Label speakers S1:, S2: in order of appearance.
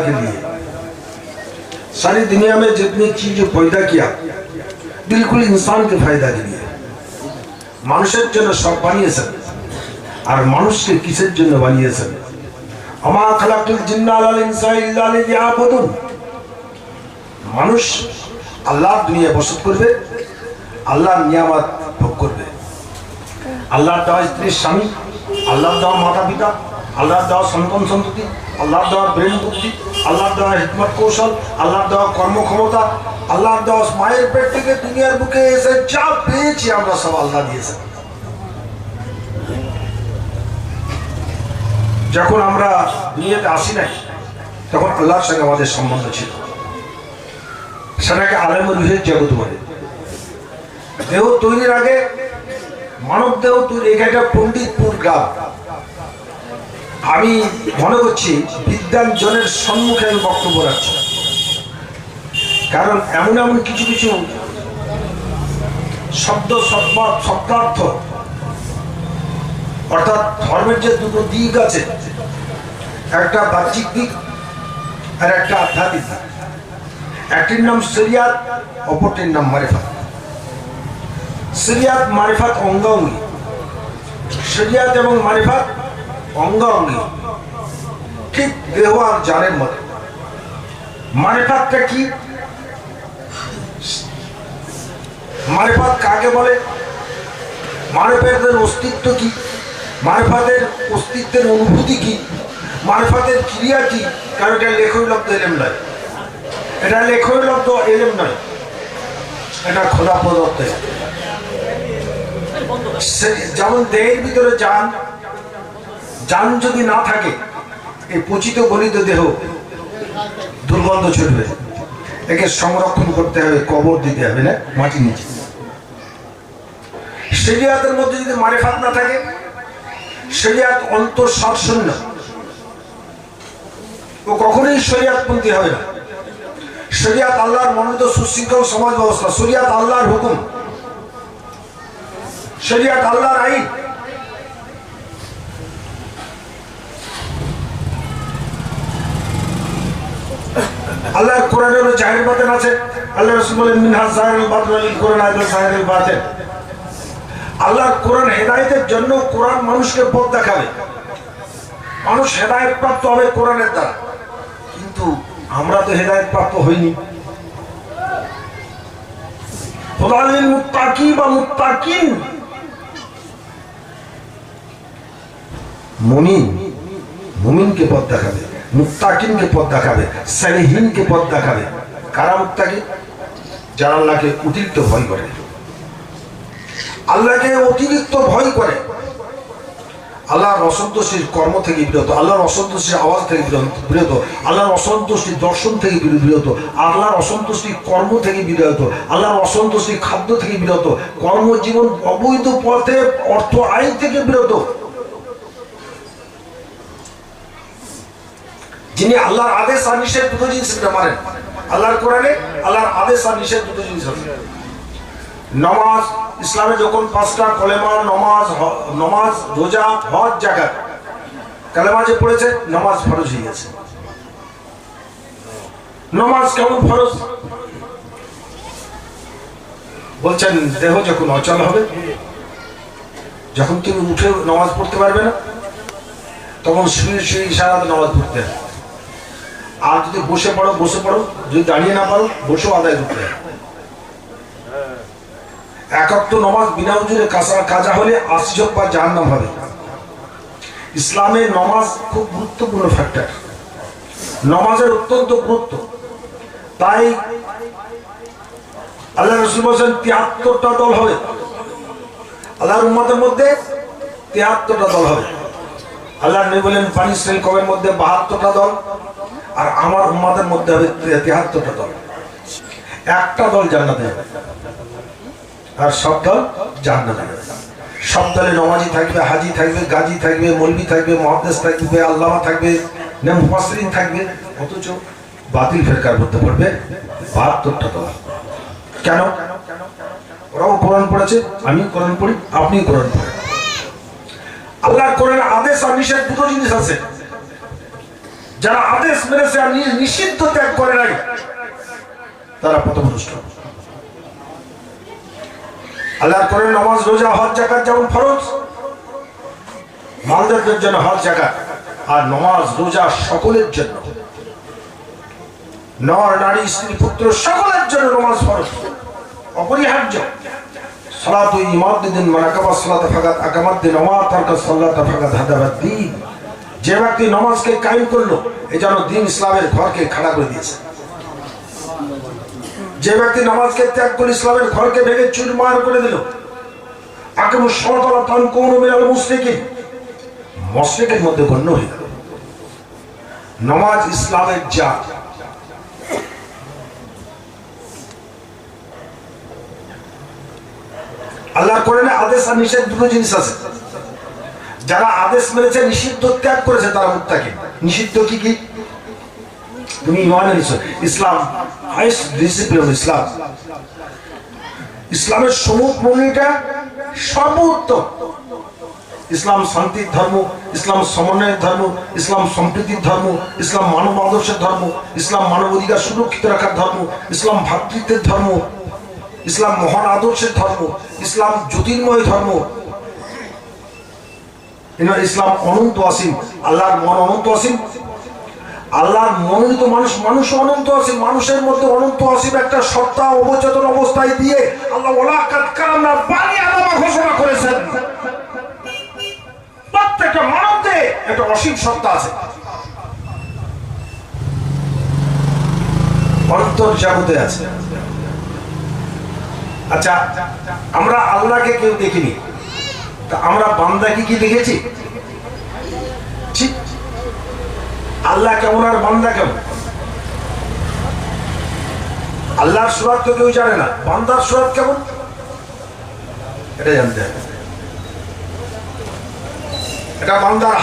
S1: के लिए सारी दुनिया में जितनी चीज पैदा किया बिल्कुल इंसान के फायदा के लिए মানুষের জন্য সব বানিয়েছেন আর মানুষকে কিসের জন্য বানিয়েছেন আমা খালাকুল জিন্না ওয়াল ইনসা ইল্লা লিয়াবুদুন মানুষ আল্লাহর দুনিয়ায় বসত করবে আল্লাহর নিয়ামত ভোগ করবে আল্লাহর দেওয়া স্ত্রীর স্বামী আল্লাহর দেওয়া মাতা পিতা আল্লাহর দেওয়া সন্তান সন্ততি আল্লাহর দেওয়া ব্রেন বুদ্ধি আল্লাহর দেওয়া হিকমত কৌশল আল্লাহর দেওয়া কর্মক্ষমতা আল্লাহর দেওয়া মায়ের পেট থেকে দুনিয়ার বুকে এসে যা পেয়েছি আমরা সব আল্লাহ দিয়েছেন যখন আমরা দুনিয়াতে আসি নাই তখন আল্লাহর সঙ্গে আমাদের সম্বন্ধ ছিল সেটাকে আলেমুল রুহের জগৎ বলে দেহ তৈরির আগে মানব দেহ তৈরি এটা পণ্ডিতপুর গ্রাম আমি মনে করছি বিদ্যাঞ্জনের সম্মুখে আমি বক্তব্য রাখছি কারণ এমন এমন কিছু কিছু শব্দ শব্দার্থ অর্থাৎ ধর্মের যে দুটো দিক আছে একটা বাহ্যিক দিক আর একটা আধ্যাত্মিক দিক একটির নাম শরিয়াত অপরটির নাম মারিফাত শরিয়াত মারিফাত অঙ্গাঙ্গী শরিয়াত এবং মারিফাত অঙ্গাঙ্গী ঠিক দেহ আর জানের মতো মারিফাতটা কি মারিফাত কাকে বলে মারিফাতের অস্তিত্ব কি মারিফাতের অস্তিত্বের অনুভূতি কি মারিফাতের ক্রিয়া কি কারণ এটা লেখৈলব্ধ এলেম নয় এটা লেখৈলব্ধ এলেম নয় এটা খোদা প্রদত্ত যেমন দেহের ভিতরে জান যদি না থাকে এই পচিত গলিত দেহ দুর্গন্ধ ছুটবে একে সংরক্ষণ করতে হবে কবর দিতে হবে না মাটি নিচে শরিয়াতের মধ্যে যদি মারিফাত না থাকে শরিয়াত অন্তঃসার শূন্য ও কখনোই শরিয়াতপন্থী হবে না শরিয়াত আল্লাহর মনোনীত সুশৃঙ্খল সমাজ ব্যবস্থা শরিয়াত আল্লাহর হুকুম শরিয়াত আল্লাহর আইন আল্লাহর কোরআনের জাহির বাতেন আছে আল্লাহ রাসূল বলেন মিনহা জাহিরুল বাতিন লিল কোরআন আইদুল জাহিরুল বাতিন আল্লাহর কোরআন হেদায়েতের জন্য কোরআন মানুষকে পথ দেখাবে মানুষ হেদায়েত প্রাপ্ত হবে কোরআনের দ্বারা কিন্তু আমরা তো হেদায়েত প্রাপ্ত হইনি হুদালিল মুত্তাকি বা মুত্তাকিন মুমিনকে পথ দেখাবে মুত্তাকিনকে পথ দেখাবে সালিহিনকে পথ দেখাবে কারা মুত্তাকি যারা আল্লাহকে অতিরিক্ত ভয় করে আল্লাহকে অতিরিক্ত ভয় করে আল্লাহর অসন্তোষীর কর্ম থেকে বিরত আল্লাহর অসন্তোষীর আওয়াজ থেকে বিরত আল্লাহর অসন্তোষীর দর্শন থেকে বিরত আল্লাহর অসন্তোষীর কর্ম থেকে বিরত আল্লাহর অসন্তোষীর খাদ্য থেকে বিরত কর্মজীবন অবৈধ পথে অর্থ আইন থেকে বিরত যিনি আল্লাহর আদেশ আর নিষেধ দুটো জিনিস মানেন আল্লাহর কোরআনে আল্লাহর আদেশ আর নিষেধ দুটো জিনিস আছে নামাজ ইসলামে যখন পাঁচটা কলেমা নমাজ রোজা হজ যাকাত কালেমা যে পড়েছে নামাজ ফরজ হয়ে গেছে নামাজ কেমন ফরজ বলছেন দেহ যখন অচল হবে যখন তুমি উঠে নামাজ পড়তে পারবে না তখন শুয়ে শুয়ে ইশারাতে নামাজ পড়তে হবে আর যদি বসে পড়ো যদি দাঁড়িয়ে না পারো বসেও আদায় করতে হবে একাত্ম নামাজ বিনা উজুরে কাজা হলে ৮০ জন বা জাহান্নাম হবে ইসলামের নামাজ খুব গুরুত্বপূর্ণ ফ্যাক্টর নামাজের অত্যন্ত গুরুত্ব তাই আল্লাহ রাসূল বলেন ৭৩টা দল হবে আল্লাহর উম্মতের মধ্যে ৭৩টা দল হবে আল্লাহর নবী বলেন বনী ইসরাঈল কওমের মধ্যে ৭২টা দল আর আমার উম্মতের মধ্যে হবে ৭৩টা দল একটা দল জান্নাতে যাবে আর সব দল জান্নাতে যাবে সব দলে নমাজি থাকবে হাজি থাকবে গাজী থাকবে মৌলবি থাকবে মুহাদ্দিস থাকবে আল্লামা থাকবে মুফাসসিরিন থাকবে অথচ বাতিল ফিরকার মধ্যে পড়বে ৭২টা দল কেন ওরাও কোরআন পড়েছে আমি কোরআন পড়ি আপনি কোরআন পড়েন আল্লাহর কোরআনের আদেশ আর নিষেধ দুটো জিনিস আছে যারা আদেশ মেনেছে আর নিষিদ্ধ ত্যাগ করে নাই তারা পথভ্রষ্ট। আল্লাহ করে নামাজ, রোজা, হজ, যাকাত যেমন ফরজ, মালদারদের জন্য হজ, যাকাত আর নামাজ, রোজা সকলের জন্য, নর নারী স্ত্রী পুত্র সকলের জন্য নামাজ ফরজ অপরিহার্য। সালাতু ইমাদুদ্দিন মানাকাবা সালাত ফাকাত আকামাদ্দিন ওয়া তারকা সালাত ফাকাত হাদাবাদ্দিন। যে ব্যক্তি নামাজকে কায়েম করলো এই যেন দ্বীন ইসলামের ঘরকে খাড়া করে দিয়েছে। যে ব্যক্তি নামাজকে ত্যাগ করে ইসলামের ঘরকে ভেঙে চুরমার করে দিল, আকিমুস সালাত ওয়া তানকুনু মিনাল মুশরিকিন, মুশরিকের মধ্যে গণ্য হয়ে গেল। নামাজ ইসলামের জান। আল্লাহর কোরআনে আদেশ আর নিষেধ দুটো জিনিস আছে। যারা আদেশ মেনেছে, নিষিদ্ধ ত্যাগ করেছে তারা মুত্তাকি। নিষিদ্ধ কি কি? তুমি ঈমান এনেছো, ইসলাম হাইস্ট ডিসিপ্লিন। ইসলাম, ইসলামের সমুদ্রটা সর্বোত্তম। ইসলাম শান্তির ধর্ম, ইসলাম সমন্বয়ের ধর্ম, ইসলাম সম্প্রীতির ধর্ম, ইসলাম মানব আদর্শের ধর্ম, ইসলাম মানব অধিকার সুরক্ষিত রাখার ধর্ম, ইসলাম ভ্রাতৃত্বের ধর্ম, ইসলাম মহান আদর্শের ধর্ম, ইসলাম জ্যোতির্ময় ধর্ম, ইসলাম অনন্ত অসীম। আল্লাহর মন অনন্ত অসীম, আল্লাহর মনোনীত মানুষ, মানুষ অনন্ত অসীম। মানুষের মধ্যে অনন্ত অসীম একটা সত্তা অবচেতন অবস্থায় দিয়ে আল্লাহ ওয়ালাকাদ কারামনা বানি আদম ঘোষণা করেছেন। প্রত্যেকটা মানবতে একটা অসীম সত্তা আছে, অন্তর জগতে আছে। আচ্ছা, আমরা আল্লাহকে কেউ দেখিনি, তা আমরা বান্দাকে কি দেখেছি? ঠিক আল্লাহ কেমন আর বান্দা কেমন? আল্লাহর সুরাত তো কেউ জানে না, বান্দার সুরাত কেমন এটা জানতে হবে। এটা বান্দার